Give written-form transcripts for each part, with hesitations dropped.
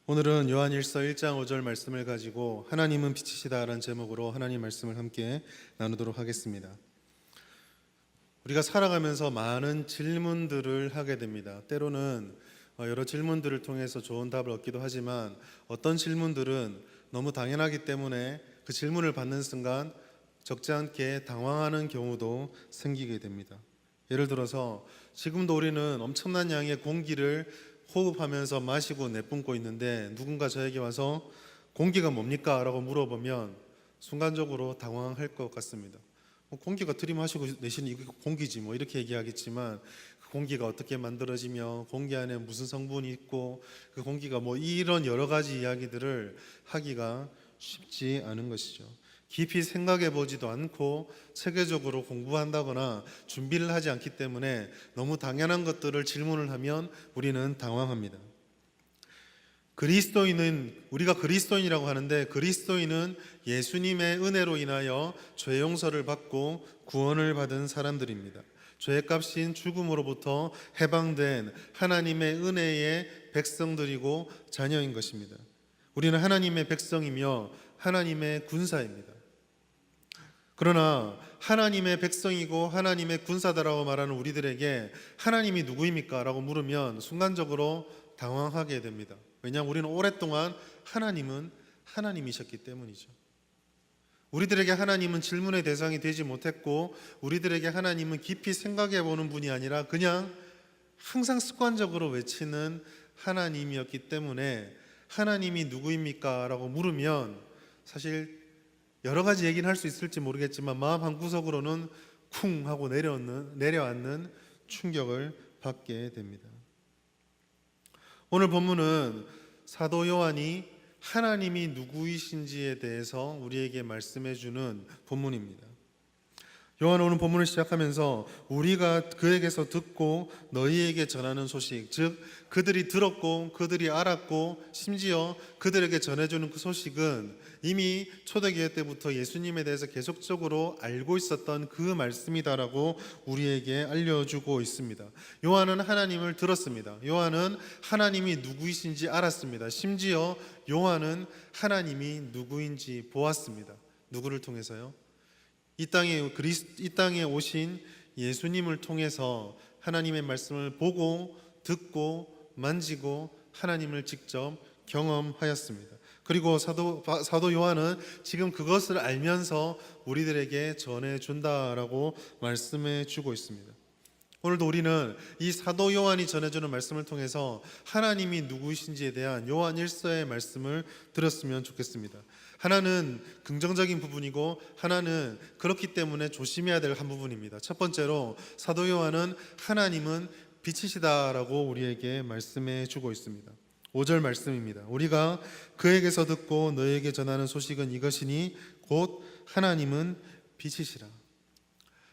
오늘은 요한일서 1장 5절 말씀을 가지고 하나님은 빛이시다라는 제목으로 하나님 말씀을 함께 나누도록 하겠습니다. 우리가 살아가면서 많은 질문들을 하게 됩니다. 때로는 여러 질문들을 통해서 좋은 답을 얻기도 하지만 어떤 질문들은 너무 당연하기 때문에 그 질문을 받는 순간 적지 않게 당황하는 경우도 생기게 됩니다. 예를 들어서 지금도 우리는 엄청난 양의 공기를 호흡하면서 마시고 내뿜고 있는데 누군가 저에게 와서 공기가 뭡니까? 라고 물어보면 순간적으로 당황할 것 같습니다. 공기가 들이마시고 내쉬는 이게 공기지 뭐 이렇게 얘기하겠지만 그 공기가 어떻게 만들어지며 공기 안에 무슨 성분이 있고 그 공기가 뭐 이런 여러 가지 이야기들을 하기가 쉽지 않은 것이죠. 깊이 생각해 보지도 않고 체계적으로 공부한다거나 준비를 하지 않기 때문에 너무 당연한 것들을 질문을 하면 우리는 당황합니다. 우리가 그리스도인이라고 하는데 그리스도인은 예수님의 은혜로 인하여 죄 용서를 받고 구원을 받은 사람들입니다. 죄값인 죽음으로부터 해방된 하나님의 은혜의 백성들이고 자녀인 것입니다. 우리는 하나님의 백성이며 하나님의 군사입니다. 그러나 하나님의 백성이고 하나님의 군사다라고 말하는 우리들에게 하나님이 누구입니까? 라고 물으면 순간적으로 당황하게 됩니다. 왜냐하면 우리는 오랫동안 하나님은 하나님이셨기 때문이죠. 우리들에게 하나님은 질문의 대상이 되지 못했고 우리들에게 하나님은 깊이 생각해 보는 분이 아니라 그냥 항상 습관적으로 외치는 하나님이었기 때문에 하나님이 누구입니까? 라고 물으면 사실 여러 가지 얘기는 할 수 있을지 모르겠지만 마음 한구석으로는 쿵 하고 내려앉는 충격을 받게 됩니다. 오늘 본문은 사도 요한이 하나님이 누구이신지에 대해서 우리에게 말씀해 주는 본문입니다. 요한은 오늘 본문을 시작하면서 우리가 그에게서 듣고 너희에게 전하는 소식, 즉 그들이 들었고 그들이 알았고 심지어 그들에게 전해주는 그 소식은 이미 초대교회 때부터 예수님에 대해서 계속적으로 알고 있었던 그 말씀이다라고 우리에게 알려주고 있습니다. 요한은 하나님을 들었습니다. 요한은 하나님이 누구이신지 알았습니다. 심지어 요한은 하나님이 누구인지 보았습니다. 누구를 통해서요? 이 땅에 오신 예수님을 통해서 하나님의 말씀을 보고 듣고 만지고 하나님을 직접 경험하였습니다. 그리고 사도 요한은 지금 그것을 알면서 우리들에게 전해준다라고 말씀해 주고 있습니다. 오늘도 우리는 이 사도 요한이 전해주는 말씀을 통해서 하나님이 누구이신지에 대한 요한 1서의 말씀을 들었으면 좋겠습니다. 하나는 긍정적인 부분이고 하나는 그렇기 때문에 조심해야 될 한 부분입니다. 첫 번째로 사도 요한은 하나님은 빛이시다라고 우리에게 말씀해 주고 있습니다. 5절 말씀입니다. 우리가 그에게서 듣고 너에게 전하는 소식은 이것이니 곧 하나님은 빛이시라.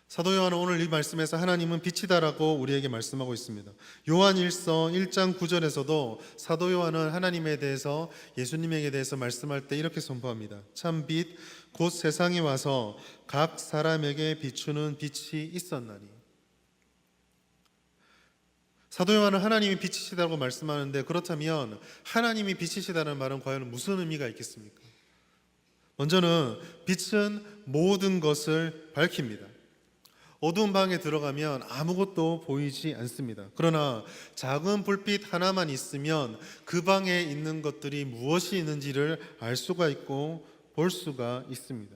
사도 요한은 오늘 이 말씀에서 하나님은 빛이다라고 우리에게 말씀하고 있습니다. 요한 1서 1장 9절에서도 사도 요한은 하나님에 대해서 예수님에게 대해서 말씀할 때 이렇게 선포합니다. 참 빛 곧 세상에 와서 각 사람에게 비추는 빛이 있었나니. 사도 요한은 하나님이 빛이시다고 말씀하는데 그렇다면 하나님이 빛이시다는 말은 과연 무슨 의미가 있겠습니까? 먼저는 빛은 모든 것을 밝힙니다. 어두운 방에 들어가면 아무것도 보이지 않습니다. 그러나 작은 불빛 하나만 있으면 그 방에 있는 것들이 무엇이 있는지를 알 수가 있고 볼 수가 있습니다.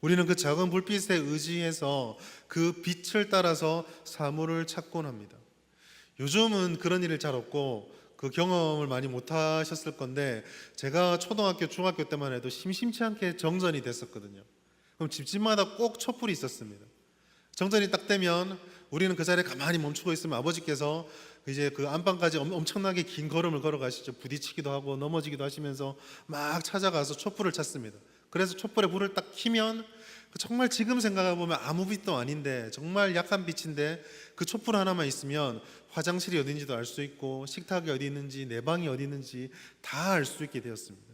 우리는 그 작은 불빛에 의지해서 그 빛을 따라서 사물을 찾곤 합니다. 요즘은 그런 일을 잘 없고 그 경험을 많이 못 하셨을 건데 제가 초등학교, 중학교 때만 해도 심심치 않게 정전이 됐었거든요. 그럼 집집마다 꼭 촛불이 있었습니다. 정전이 딱 되면 우리는 그 자리에 가만히 멈추고 있으면 아버지께서 이제 그 안방까지 엄청나게 긴 걸음을 걸어가시죠. 부딪히기도 하고 넘어지기도 하시면서 막 찾아가서 촛불을 찾습니다. 그래서 촛불에 불을 딱 켜면 정말 지금 생각해보면 아무 빛도 아닌데 정말 약한 빛인데 그 촛불 하나만 있으면 화장실이 어딘지도 알 수 있고 식탁이 어디 있는지 내 방이 어디 있는지 다 알 수 있게 되었습니다.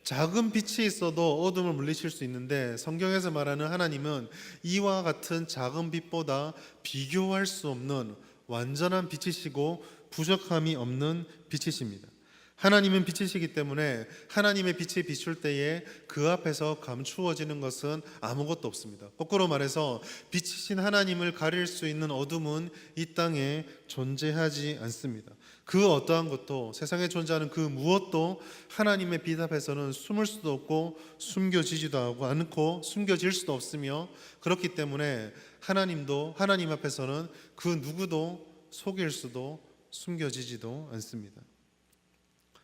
작은 빛이 있어도 어둠을 물리칠 수 있는데 성경에서 말하는 하나님은 이와 같은 작은 빛보다 비교할 수 없는 완전한 빛이시고 부족함이 없는 빛이십니다. 하나님은 빛이시기 때문에 하나님의 빛이 비출 때에 그 앞에서 감추어지는 것은 아무것도 없습니다. 거꾸로 말해서 빛이신 하나님을 가릴 수 있는 어둠은 이 땅에 존재하지 않습니다. 그 어떠한 것도, 세상에 존재하는 그 무엇도 하나님의 빛 앞에서는 숨을 수도 없고 숨겨지지도 않고 숨겨질 수도 없으며, 그렇기 때문에 하나님도, 하나님 앞에서는 그 누구도 속일 수도 숨겨지지도 않습니다.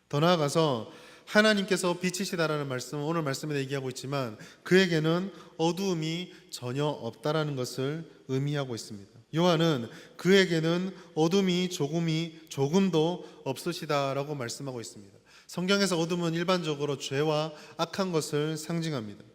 더 나아가서 하나님께서 빛이시다라는 말씀은 오늘 말씀에 얘기하고 있지만 그에게는 어두움이 전혀 없다라는 것을 의미하고 있습니다. 요한은 그에게는 어둠이 조금도 없으시다라고 말씀하고 있습니다. 성경에서 어둠은 일반적으로 죄와 악한 것을 상징합니다.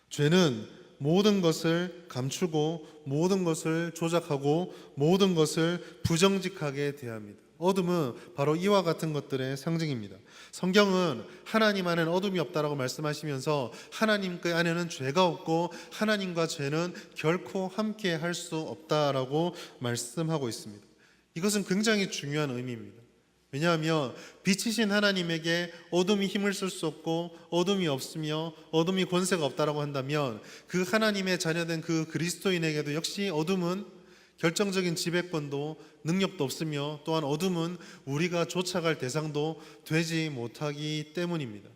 죄는 모든 것을 감추고 모든 것을 조작하고 모든 것을 부정직하게 대합니다. 어둠은 바로 이와 같은 것들의 상징입니다. 성경은 하나님 안에는 어둠이 없다라고 말씀하시면서 하나님 안에는 죄가 없고 하나님과 죄는 결코 함께 할 수 없다라고 말씀하고 있습니다. 이것은 굉장히 중요한 의미입니다. 왜냐하면 빛이신 하나님에게 어둠이 힘을 쓸 수 없고 어둠이 없으며 어둠이 권세가 없다라고 한다면 그 하나님의 자녀된 그 그리스도인에게도 역시 어둠은 결정적인 지배권도 능력도 없으며 또한 어둠은 우리가 쫓아갈 대상도 되지 못하기 때문입니다.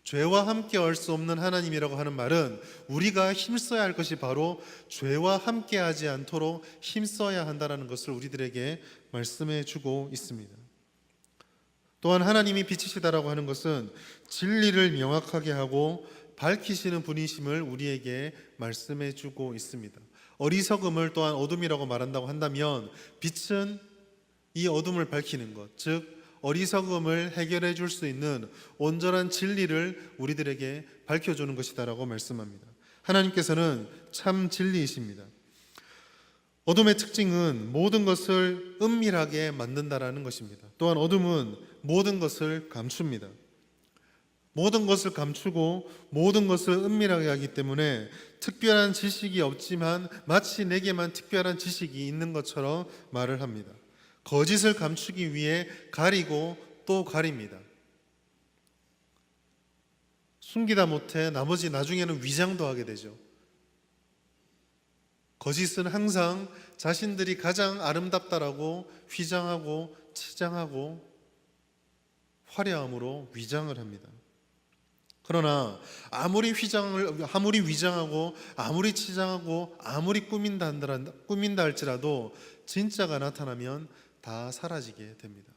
죄와 함께 할 수 없는 하나님이라고 하는 말은 우리가 힘써야 할 것이 바로 죄와 함께 하지 않도록 힘써야 한다는 것을 우리들에게 말씀해 주고 있습니다. 또한 하나님이 빛이시다라고 하는 것은 진리를 명확하게 하고 밝히시는 분이심을 우리에게 말씀해 주고 있습니다. 어리석음을 또한 어둠이라고 말한다고 한다면 빛은 이 어둠을 밝히는 것, 즉 어리석음을 해결해 줄 수 있는 온전한 진리를 우리들에게 밝혀주는 것이다라고 말씀합니다. 하나님께서는 참 진리이십니다. 어둠의 특징은 모든 것을 은밀하게 만든다라는 것입니다. 또한 어둠은 모든 것을 감춥니다. 모든 것을 감추고 모든 것을 은밀하게 하기 때문에 특별한 지식이 없지만 마치 내게만 특별한 지식이 있는 것처럼 말을 합니다. 거짓을 감추기 위해 가리고 또 가립니다. 숨기다 못해 나중에는 위장도 하게 되죠. 거짓은 항상 자신들이 가장 아름답다라고 휘장하고 치장하고 화려함으로 위장을 합니다. 그러나 아무리 위장하고 아무리 치장하고 아무리 꾸민다 할지라도 진짜가 나타나면 다 사라지게 됩니다.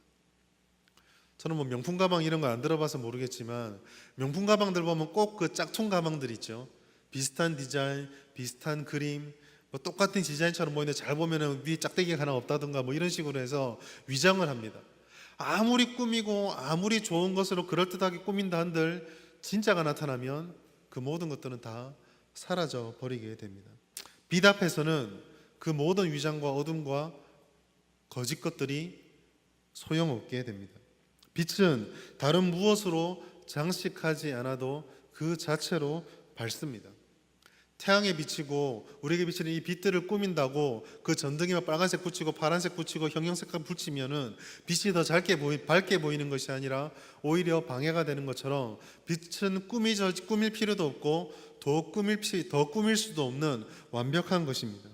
저는 명품 가방 이런 거 안 들어봐서 모르겠지만 명품 가방들 보면 꼭 그 짝퉁 가방들 있죠. 비슷한 디자인, 비슷한 그림, 똑같은 디자인처럼 보이는데 잘 보면은 위에 짝대기가 하나 없다든가 이런 식으로 해서 위장을 합니다. 아무리 꾸미고 아무리 좋은 것으로 그럴듯하게 꾸민다 한들 진짜가 나타나면 그 모든 것들은 다 사라져 버리게 됩니다. 빛 앞에서는 그 모든 위장과 어둠과 거짓 것들이 소용없게 됩니다. 빛은 다른 무엇으로 장식하지 않아도 그 자체로 밝습니다. 태양에 비치고 우리에게 비치는 이 빛들을 꾸민다고 그 전등에만 빨간색 붙이고 파란색 붙이고 형형색깔 붙이면은 빛이 더 밝게 보이는 것이 아니라 오히려 방해가 되는 것처럼 빛은 꾸밀 필요도 없고 더 꾸밀 수도 없는 완벽한 것입니다.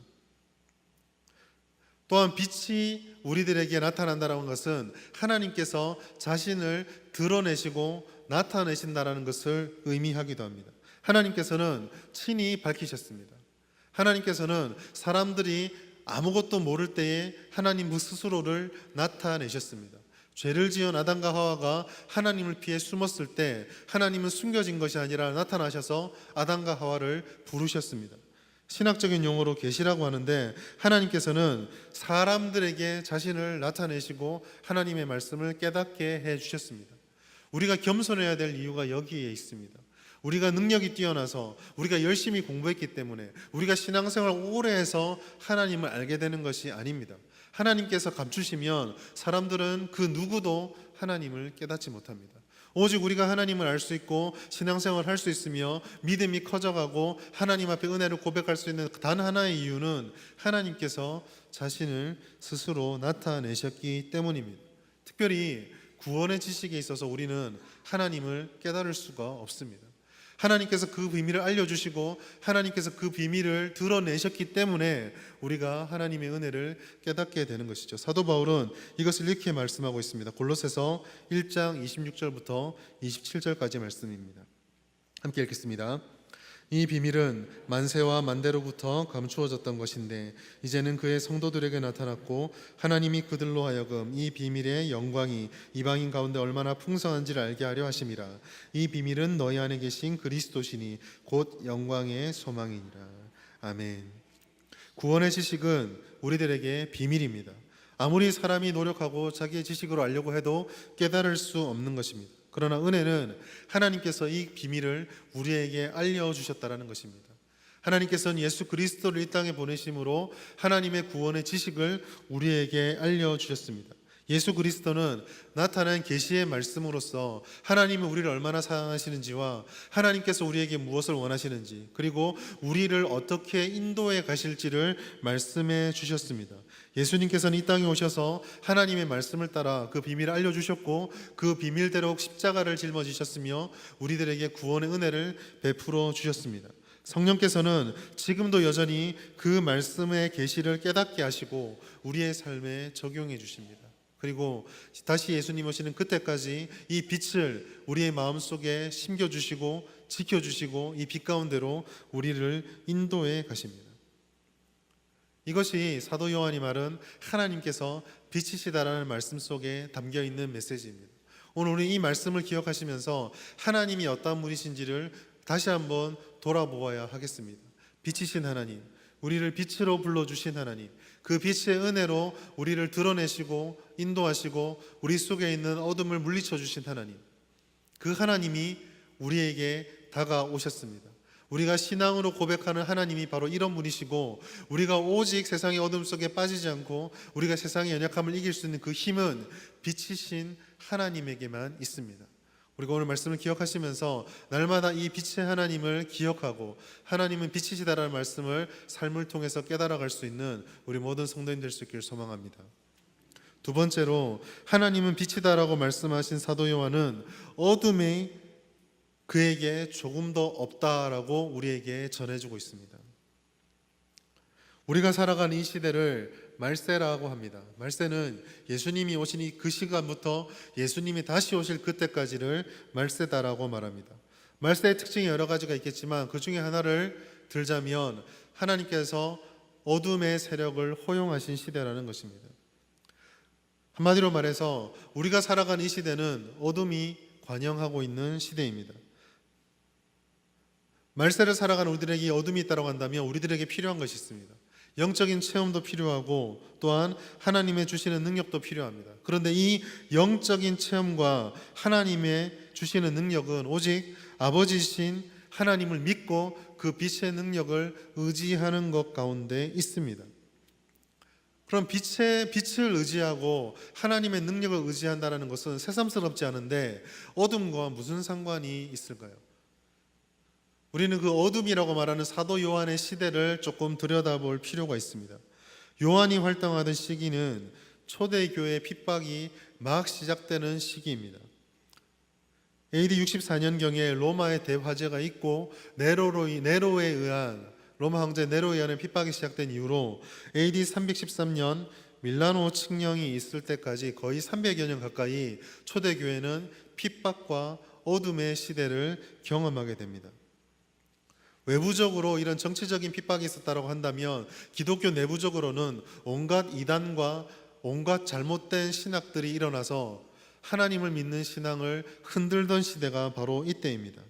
또한 빛이 우리들에게 나타난다는 것은 하나님께서 자신을 드러내시고 나타내신다는 것을 의미하기도 합니다. 하나님께서는 친히 밝히셨습니다. 하나님께서는 사람들이 아무것도 모를 때에 하나님 스스로를 나타내셨습니다. 죄를 지은 아담과 하와가 하나님을 피해 숨었을 때 하나님은 숨겨진 것이 아니라 나타나셔서 아담과 하와를 부르셨습니다. 신학적인 용어로 계시라고 하는데 하나님께서는 사람들에게 자신을 나타내시고 하나님의 말씀을 깨닫게 해주셨습니다. 우리가 겸손해야 될 이유가 여기에 있습니다. 우리가 능력이 뛰어나서 우리가 열심히 공부했기 때문에 우리가 신앙생활 오래 해서 하나님을 알게 되는 것이 아닙니다. 하나님께서 감추시면 사람들은 그 누구도 하나님을 깨닫지 못합니다. 오직 우리가 하나님을 알 수 있고 신앙생활을 할 수 있으며 믿음이 커져가고 하나님 앞에 은혜를 고백할 수 있는 단 하나의 이유는 하나님께서 자신을 스스로 나타내셨기 때문입니다. 특별히 구원의 지식에 있어서 우리는 하나님을 깨달을 수가 없습니다. 하나님께서 그 비밀을 알려주시고 하나님께서 그 비밀을 드러내셨기 때문에 우리가 하나님의 은혜를 깨닫게 되는 것이죠. 사도 바울은 이것을 이렇게 말씀하고 있습니다. 골로새서 1장 26절부터 27절까지 말씀입니다. 함께 읽겠습니다. 이 비밀은 만세와 만대로부터 감추어졌던 것인데 이제는 그의 성도들에게 나타났고 하나님이 그들로 하여금 이 비밀의 영광이 이방인 가운데 얼마나 풍성한지를 알게 하려 하심이라. 이 비밀은 너희 안에 계신 그리스도시니 곧 영광의 소망이니라. 아멘. 구원의 지식은 우리들에게 비밀입니다. 아무리 사람이 노력하고 자기의 지식으로 알려고 해도 깨달을 수 없는 것입니다. 그러나 은혜는 하나님께서 이 비밀을 우리에게 알려주셨다는 것입니다. 하나님께서는 예수 그리스도를 이 땅에 보내심으로 하나님의 구원의 지식을 우리에게 알려주셨습니다. 예수 그리스도는 나타난 계시의 말씀으로써 하나님은 우리를 얼마나 사랑하시는지와 하나님께서 우리에게 무엇을 원하시는지, 그리고 우리를 어떻게 인도해 가실지를 말씀해 주셨습니다. 예수님께서는 이 땅에 오셔서 하나님의 말씀을 따라 그 비밀을 알려주셨고 그 비밀대로 십자가를 짊어지셨으며 우리들에게 구원의 은혜를 베풀어 주셨습니다. 성령께서는 지금도 여전히 그 말씀의 계시를 깨닫게 하시고 우리의 삶에 적용해 주십니다. 그리고 다시 예수님 오시는 그때까지 이 빛을 우리의 마음속에 심겨주시고 지켜주시고 이 빛 가운데로 우리를 인도해 가십니다. 이것이 사도 요한이 말한 하나님께서 빛이시다라는 말씀 속에 담겨있는 메시지입니다. 오늘 우리 이 말씀을 기억하시면서 하나님이 어떤 분이신지를 다시 한번 돌아보아야 하겠습니다. 빛이신 하나님, 우리를 빛으로 불러주신 하나님, 그 빛의 은혜로 우리를 드러내시고 인도하시고 우리 속에 있는 어둠을 물리쳐 주신 하나님, 그 하나님이 우리에게 다가오셨습니다. 우리가 신앙으로 고백하는 하나님이 바로 이런 분이시고 우리가 오직 세상의 어둠 속에 빠지지 않고 우리가 세상의 연약함을 이길 수 있는 그 힘은 빛이신 하나님에게만 있습니다. 우리가 오늘 말씀을 기억하시면서 날마다 이 빛의 하나님을 기억하고 하나님은 빛이시다라는 말씀을 삶을 통해서 깨달아갈 수 있는 우리 모든 성도님 될 수 있기를 소망합니다. 두 번째로 하나님은 빛이다라고 말씀하신 사도 요한은 어둠이 그에게 조금 더 없다라고 우리에게 전해주고 있습니다. 우리가 살아가는 이 시대를 말세라고 합니다. 말세는 예수님이 오신 그 시간부터 예수님이 다시 오실 그때까지를 말세다라고 말합니다. 말세의 특징이 여러 가지가 있겠지만 그 중에 하나를 들자면 하나님께서 어둠의 세력을 허용하신 시대라는 것입니다. 한마디로 말해서 우리가 살아가는 이 시대는 어둠이 관영하고 있는 시대입니다. 말세를 살아가는 우리들에게 어둠이 있다고 한다면 우리들에게 필요한 것이 있습니다. 영적인 체험도 필요하고 또한 하나님의 주시는 능력도 필요합니다. 그런데 이 영적인 체험과 하나님의 주시는 능력은 오직 아버지신 하나님을 믿고 그 빛의 능력을 의지하는 것 가운데 있습니다. 그럼 빛을 의지하고 하나님의 능력을 의지한다는 것은 새삼스럽지 않은데 어둠과 무슨 상관이 있을까요? 우리는 그 어둠이라고 말하는 사도 요한의 시대를 조금 들여다볼 필요가 있습니다. 요한이 활동하던 시기는 초대교회 핍박이 막 시작되는 시기입니다. AD 64년경에 로마의 대화재가 있고 네로에 의한 로마 황제 네로에 의한 핍박이 시작된 이후로 AD 313년 밀라노 칙령이 있을 때까지 거의 300여 년 가까이 초대교회는 핍박과 어둠의 시대를 경험하게 됩니다. 외부적으로 이런 정치적인 핍박이 있었다고 한다면 기독교 내부적으로는 온갖 이단과 온갖 잘못된 신학들이 일어나서 하나님을 믿는 신앙을 흔들던 시대가 바로 이때입니다.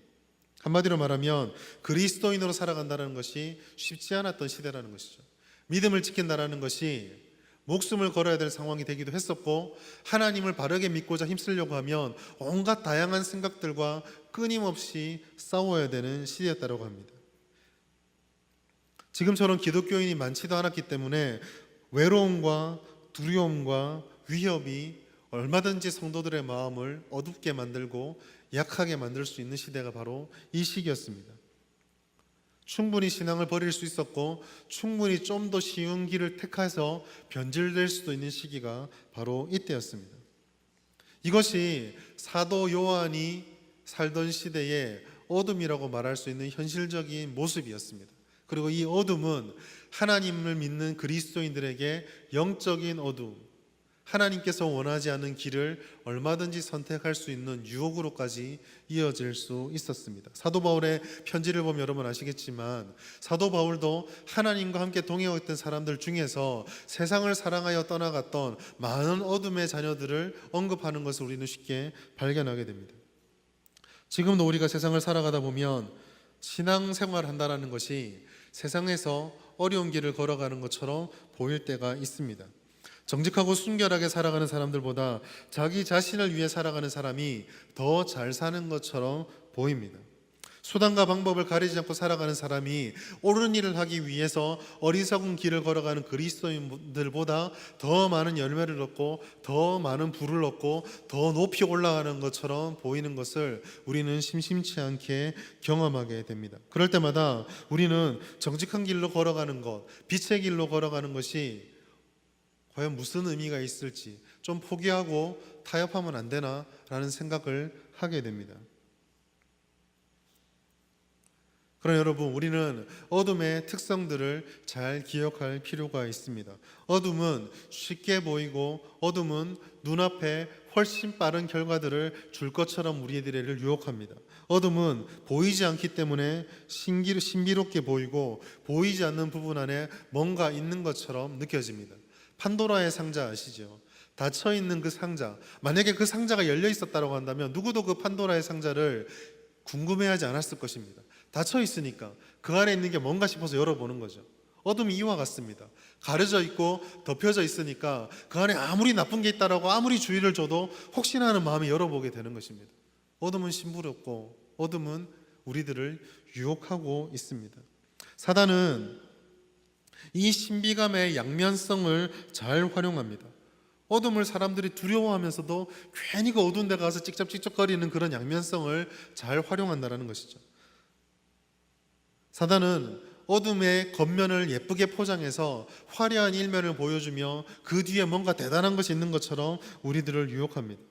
한마디로 말하면 그리스도인으로 살아간다는 것이 쉽지 않았던 시대라는 것이죠. 믿음을 지킨다는 것이 목숨을 걸어야 될 상황이 되기도 했었고 하나님을 바르게 믿고자 힘쓰려고 하면 온갖 다양한 생각들과 끊임없이 싸워야 되는 시대였다고 합니다. 지금처럼 기독교인이 많지도 않았기 때문에 외로움과 두려움과 위협이 얼마든지 성도들의 마음을 어둡게 만들고 약하게 만들 수 있는 시대가 바로 이 시기였습니다. 충분히 신앙을 버릴 수 있었고 충분히 좀 더 쉬운 길을 택해서 변질될 수도 있는 시기가 바로 이때였습니다. 이것이 사도 요한이 살던 시대의 어둠이라고 말할 수 있는 현실적인 모습이었습니다. 그리고 이 어둠은 하나님을 믿는 그리스도인들에게 영적인 어둠, 하나님께서 원하지 않는 길을 얼마든지 선택할 수 있는 유혹으로까지 이어질 수 있었습니다. 사도 바울의 편지를 보면 여러분 아시겠지만 사도 바울도 하나님과 함께 동행했던 사람들 중에서 세상을 사랑하여 떠나갔던 많은 어둠의 자녀들을 언급하는 것을 우리는 쉽게 발견하게 됩니다. 지금도 우리가 세상을 살아가다 보면 신앙생활을 한다는 것이 세상에서 어려운 길을 걸어가는 것처럼 보일 때가 있습니다. 정직하고 순결하게 살아가는 사람들보다 자기 자신을 위해 살아가는 사람이 더 잘 사는 것처럼 보입니다. 수단과 방법을 가리지 않고 살아가는 사람이 옳은 일을 하기 위해서 어리석은 길을 걸어가는 그리스도인들보다 더 많은 열매를 얻고 더 많은 부를 얻고 더 높이 올라가는 것처럼 보이는 것을 우리는 심심치 않게 경험하게 됩니다. 그럴 때마다 우리는 정직한 길로 걸어가는 것, 빛의 길로 걸어가는 것이 과연 무슨 의미가 있을지 좀 포기하고 타협하면 안 되나라는 생각을 하게 됩니다. 그러나 여러분, 우리는 어둠의 특성들을 잘 기억할 필요가 있습니다. 어둠은 쉽게 보이고 어둠은 눈앞에 훨씬 빠른 결과들을 줄 것처럼 우리들을 유혹합니다. 어둠은 보이지 않기 때문에 신비롭게 보이고 보이지 않는 부분 안에 뭔가 있는 것처럼 느껴집니다. 판도라의 상자 아시죠? 닫혀있는 그 상자, 만약에 그 상자가 열려 있었다고 한다면 누구도 그 판도라의 상자를 궁금해하지 않았을 것입니다. 닫혀 있으니까 그 안에 있는 게 뭔가 싶어서 열어보는 거죠. 어둠이 이와 같습니다. 가려져 있고 덮여져 있으니까 그 안에 아무리 나쁜 게 있다라고 아무리 주의를 줘도 혹시나 하는 마음에 열어보게 되는 것입니다. 어둠은 신부롭고 어둠은 우리들을 유혹하고 있습니다. 사단은 이 신비감의 양면성을 잘 활용합니다. 어둠을 사람들이 두려워하면서도 괜히 그 어두운 데 가서 찍적찍적거리는 그런 양면성을 잘 활용한다는 것이죠. 사단은 어둠의 겉면을 예쁘게 포장해서 화려한 일면을 보여주며 그 뒤에 뭔가 대단한 것이 있는 것처럼 우리들을 유혹합니다.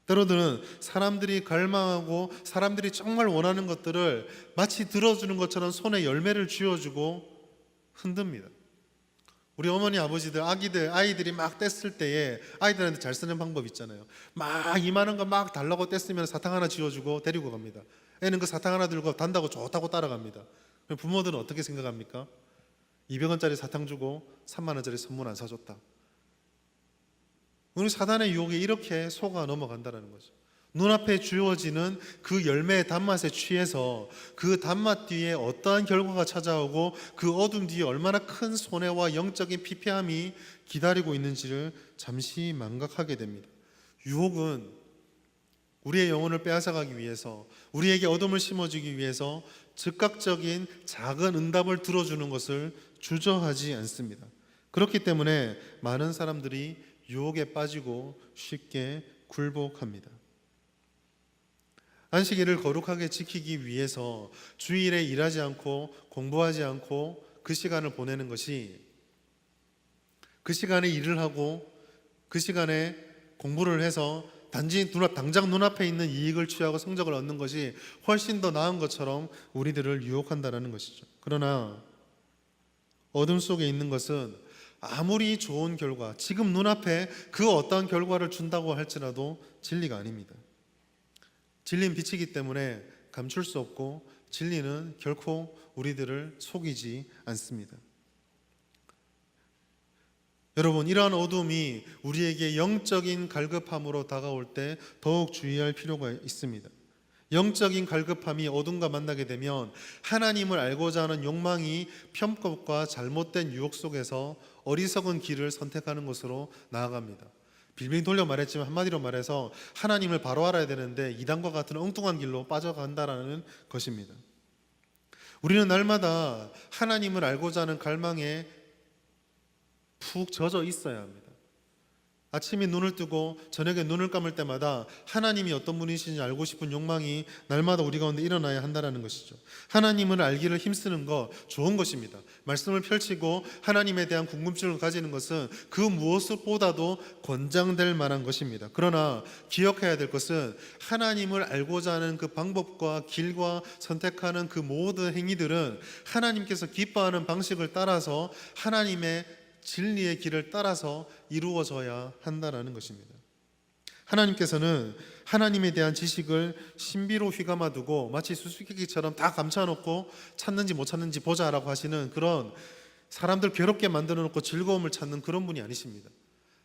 때로는 사람들이 갈망하고 사람들이 정말 원하는 것들을 마치 들어주는 것처럼 손에 열매를 쥐어주고 흔듭니다. 우리 어머니 아버지들 아이들이 막 뗐을 때에 아이들한테 잘 쓰는 방법 있잖아요. 막 이만한 거 막 달라고 뗐으면 사탕 하나 쥐어주고 데리고 갑니다. 애는 그 사탕 하나 들고 단다고 좋다고 따라갑니다. 부모들은 어떻게 생각합니까? 200원짜리 사탕 주고 3만 원짜리 선물 안 사줬다. 우리 사단의 유혹에 이렇게 속아 넘어간다는 거죠. 눈앞에 주어지는 그 열매의 단맛에 취해서 그 단맛 뒤에 어떠한 결과가 찾아오고 그 어둠 뒤에 얼마나 큰 손해와 영적인 피폐함이 기다리고 있는지를 잠시 망각하게 됩니다. 유혹은 우리의 영혼을 빼앗아가기 위해서, 우리에게 어둠을 심어주기 위해서 즉각적인 작은 응답을 들어주는 것을 주저하지 않습니다. 그렇기 때문에 많은 사람들이 유혹에 빠지고 쉽게 굴복합니다. 안식일을 거룩하게 지키기 위해서 주일에 일하지 않고 공부하지 않고 그 시간을 보내는 것이, 그 시간에 일을 하고 그 시간에 공부를 해서 당장 눈앞에 있는 이익을 취하고 성적을 얻는 것이 훨씬 더 나은 것처럼 우리들을 유혹한다는 것이죠. 그러나 어둠 속에 있는 것은 아무리 좋은 결과, 지금 눈앞에 그 어떠한 결과를 준다고 할지라도 진리가 아닙니다. 진리는 빛이기 때문에 감출 수 없고 진리는 결코 우리들을 속이지 않습니다. 여러분, 이러한 어둠이 우리에게 영적인 갈급함으로 다가올 때 더욱 주의할 필요가 있습니다. 영적인 갈급함이 어둠과 만나게 되면 하나님을 알고자 하는 욕망이 편법과 잘못된 유혹 속에서 어리석은 길을 선택하는 것으로 나아갑니다. 빌빙 돌려 말했지만 한마디로 말해서 하나님을 바로 알아야 되는데 이단과 같은 엉뚱한 길로 빠져간다라는 것입니다. 우리는 날마다 하나님을 알고자 하는 갈망에 푹 젖어 있어야 합니다. 아침에 눈을 뜨고 저녁에 눈을 감을 때마다 하나님이 어떤 분이신지 알고 싶은 욕망이 날마다 우리 가운데 일어나야 한다는 것이죠. 하나님을 알기를 힘쓰는 거 좋은 것입니다. 말씀을 펼치고 하나님에 대한 궁금증을 가지는 것은 그 무엇보다도 권장될 만한 것입니다. 그러나 기억해야 될 것은 하나님을 알고자 하는 그 방법과 길과 선택하는 그 모든 행위들은 하나님께서 기뻐하는 방식을 따라서 하나님의 진리의 길을 따라서 이루어져야 한다는 것입니다. 하나님께서는 하나님에 대한 지식을 신비로 휘감아 두고 마치 수수께끼처럼 다 감춰놓고 찾는지 못 찾는지 보자라고 하시는 그런 사람들 괴롭게 만들어 놓고 즐거움을 찾는 그런 분이 아니십니다.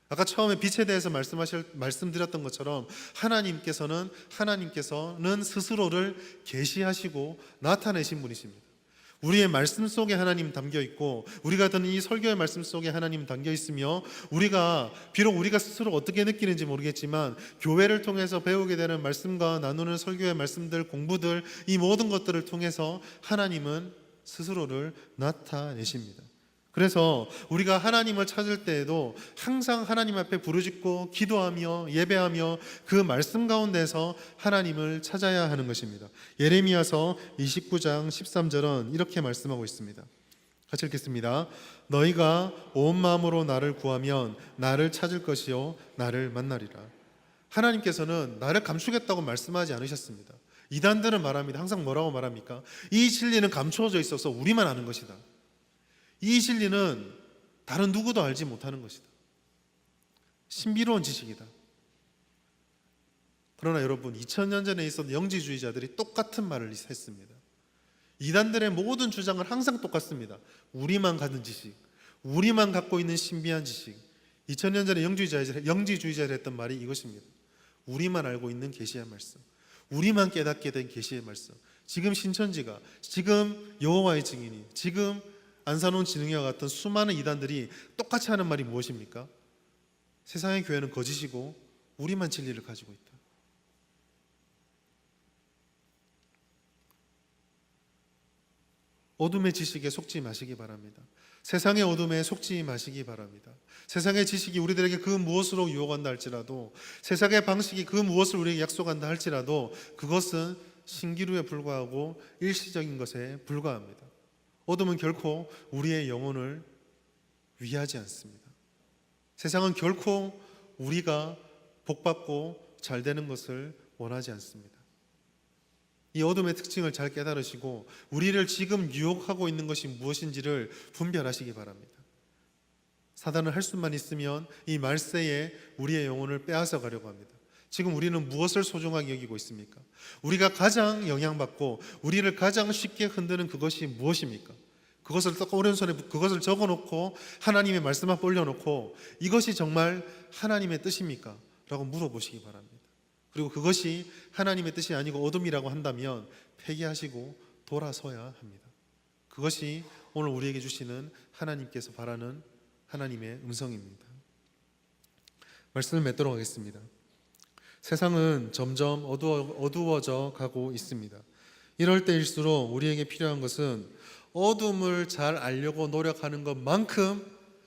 아까 처음에 빛에 대해서 말씀드렸던 것처럼 하나님께서는 스스로를 계시하시고 나타내신 분이십니다. 우리의 말씀 속에 하나님 담겨 있고 우리가 듣는 이 설교의 말씀 속에 하나님 담겨 있으며 비록 우리가 스스로 어떻게 느끼는지 모르겠지만 교회를 통해서 배우게 되는 말씀과 나누는 설교의 말씀들, 공부들, 이 모든 것들을 통해서 하나님은 스스로를 나타내십니다. 그래서 우리가 하나님을 찾을 때에도 항상 하나님 앞에 부르짖고 기도하며 예배하며 그 말씀 가운데서 하나님을 찾아야 하는 것입니다. 예레미야서 29장 13절은 이렇게 말씀하고 있습니다. 같이 읽겠습니다. 너희가 온 마음으로 나를 구하면 나를 찾을 것이요 나를 만나리라. 하나님께서는 나를 감추겠다고 말씀하지 않으셨습니다. 이단들은 말합니다. 항상 뭐라고 말합니까? 이 진리는 감추어져 있어서 우리만 아는 것이다. 이 진리는 다른 누구도 알지 못하는 것이다. 신비로운 지식이다. 그러나 여러분, 2000년 전에 있었던 영지주의자들이 똑같은 말을 했습니다. 이단들의 모든 주장은 항상 똑같습니다. 우리만 가진 지식, 우리만 갖고 있는 신비한 지식. 2000년 전에 영지주의자들이 했던 말이 이것입니다. 우리만 알고 있는 계시의 말씀, 우리만 깨닫게 된 계시의 말씀. 지금 신천지가, 지금 여호와의 증인이, 지금 안산원 진흥회와 같은 수많은 이단들이 똑같이 하는 말이 무엇입니까? 세상의 교회는 거짓이고 우리만 진리를 가지고 있다. 어둠의 지식에 속지 마시기 바랍니다. 세상의 어둠에 속지 마시기 바랍니다. 세상의 지식이 우리들에게 그 무엇으로 유혹한다 할지라도, 세상의 방식이 그 무엇을 우리에게 약속한다 할지라도 그것은 신기루에 불과하고 일시적인 것에 불과합니다. 어둠은 결코 우리의 영혼을 위하지 않습니다. 세상은 결코 우리가 복받고 잘 되는 것을 원하지 않습니다. 이 어둠의 특징을 잘 깨달으시고 우리를 지금 유혹하고 있는 것이 무엇인지를 분별하시기 바랍니다. 사단은 할 수만 있으면 이 말세에 우리의 영혼을 빼앗아 가려고 합니다. 지금 우리는 무엇을 소중하게 여기고 있습니까? 우리가 가장 영향받고 우리를 가장 쉽게 흔드는 그것이 무엇입니까? 그것을 딱 오른손에 그것을 적어놓고 하나님의 말씀 앞에 올려놓고 이것이 정말 하나님의 뜻입니까? 라고 물어보시기 바랍니다. 그리고 그것이 하나님의 뜻이 아니고 어둠이라고 한다면 폐기하시고 돌아서야 합니다. 그것이 오늘 우리에게 주시는 하나님께서 바라는 하나님의 음성입니다. 말씀을 맺도록 하겠습니다. 세상은 점점 어두워져 가고 있습니다. 이럴 때일수록 우리에게 필요한 것은 어둠을 잘 알려고 노력하는 것만큼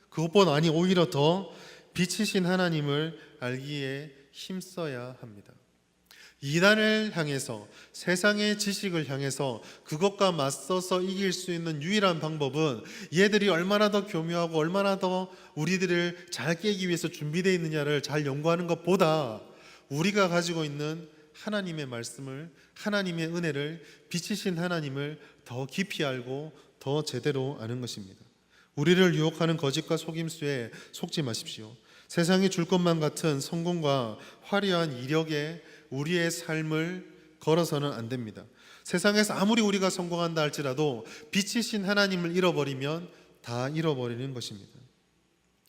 그것보다 아니 오히려 더 빛이신 하나님을 알기에 힘써야 합니다. 이단을 향해서, 세상의 지식을 향해서 그것과 맞서서 이길 수 있는 유일한 방법은 얘들이 얼마나 더 교묘하고 얼마나 더 우리들을 잘 깨기 위해서 준비되어 있느냐를 잘 연구하는 것보다 우리가 가지고 있는 하나님의 말씀을, 하나님의 은혜를, 빛이신 하나님을 더 깊이 알고 더 제대로 아는 것입니다. 우리를 유혹하는 거짓과 속임수에 속지 마십시오. 세상이 줄 것만 같은 성공과 화려한 이력에 우리의 삶을 걸어서는 안 됩니다. 세상에서 아무리 우리가 성공한다 할지라도 빛이신 하나님을 잃어버리면 다 잃어버리는 것입니다.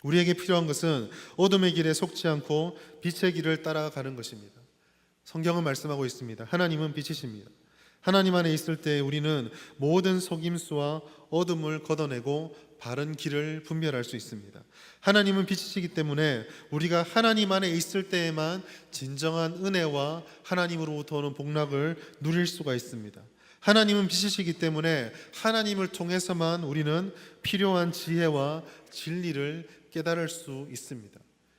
우리에게 필요한 것은 어둠의 길에 속지 않고 빛의 길을 따라가는 것입니다. 성경은 말씀하고 있습니다. 하나님은 빛이십니다. 하나님 안에 있을 때 우리는 모든 속임수와 어둠을 걷어내고 바른 길을 분별할 수 있습니다. 하나님은 빛이시기 때문에 우리가 하나님 안에 있을 때에만 진정한 은혜와 하나님으로부터 오는 복락을 누릴 수가 있습니다. 하나님은 빛이시기 때문에 하나님을 통해서만 우리는 필요한 지혜와 진리를 깨달을 수 있습니다.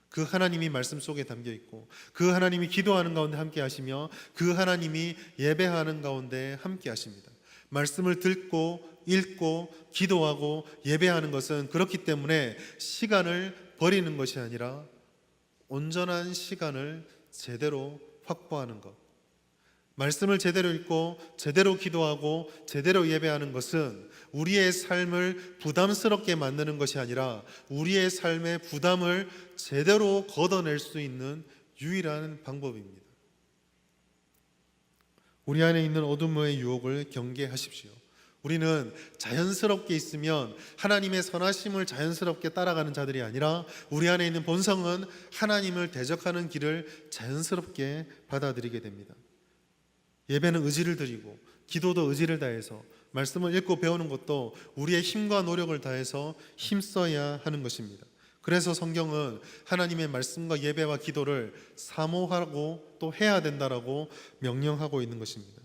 그 하나님이 말씀 속에 담겨 있고 그 하나님이 기도하는 가운데 함께 하시며 그 하나님이 예배하는 가운데 함께 하십니다. 말씀을 듣고 읽고 기도하고 예배하는 것은 그렇기 때문에 시간을 버리는 것이 아니라 온전한 시간을 제대로 확보하는 것, 말씀을 제대로 읽고 제대로 기도하고 제대로 예배하는 것은 우리의 삶을 부담스럽게 만드는 것이 아니라 우리의 삶의 부담을 제대로 걷어낼 수 있는 유일한 방법입니다. 우리 안에 있는 어둠의 유혹을 경계하십시오. 우리는 자연스럽게 있으면 하나님의 선하심을 자연스럽게 따라가는 자들이 아니라 우리 안에 있는 본성은 하나님을 대적하는 길을 자연스럽게 받아들이게 됩니다. 예배는 의지를 드리고 기도도 의지를 다해서 말씀을 읽고 배우는 것도 우리의 힘과 노력을 다해서 힘써야 하는 것입니다. 그래서 성경은 하나님의 말씀과 예배와 기도를 사모하고 또 해야 된다라고 명령하고 있는 것입니다.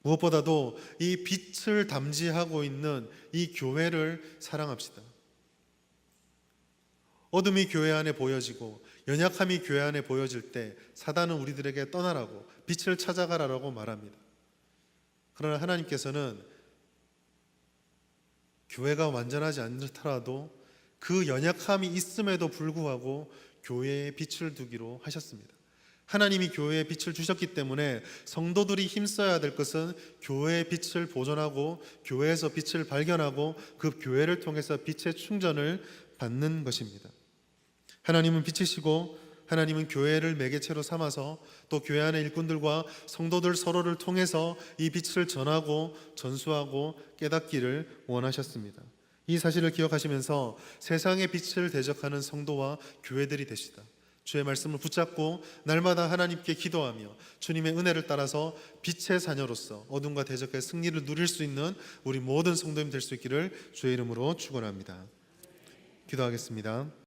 무엇보다도 이 빛을 담지하고 있는 이 교회를 사랑합시다. 어둠이 교회 안에 보여지고 연약함이 교회 안에 보여질 때 사단은 우리들에게 떠나라고 빛을 찾아가라고 말합니다. 그러나 하나님께서는 교회가 완전하지 않더라도 그 연약함이 있음에도 불구하고 교회에 빛을 두기로 하셨습니다. 하나님이 교회에 빛을 주셨기 때문에 성도들이 힘써야 될 것은 교회의 빛을 보존하고 교회에서 빛을 발견하고 그 교회를 통해서 빛의 충전을 받는 것입니다. 하나님은 빛이시고 하나님은 교회를 매개체로 삼아서 또 교회 안의 일꾼들과 성도들 서로를 통해서 이 빛을 전하고 전수하고 깨닫기를 원하셨습니다. 이 사실을 기억하시면서 세상의 빛을 대적하는 성도와 교회들이 되시다. 주의 말씀을 붙잡고 날마다 하나님께 기도하며 주님의 은혜를 따라서 빛의 자녀로서 어둠과 대적의 승리를 누릴 수 있는 우리 모든 성도님 될 수 있기를 주의 이름으로 축원합니다. 기도하겠습니다.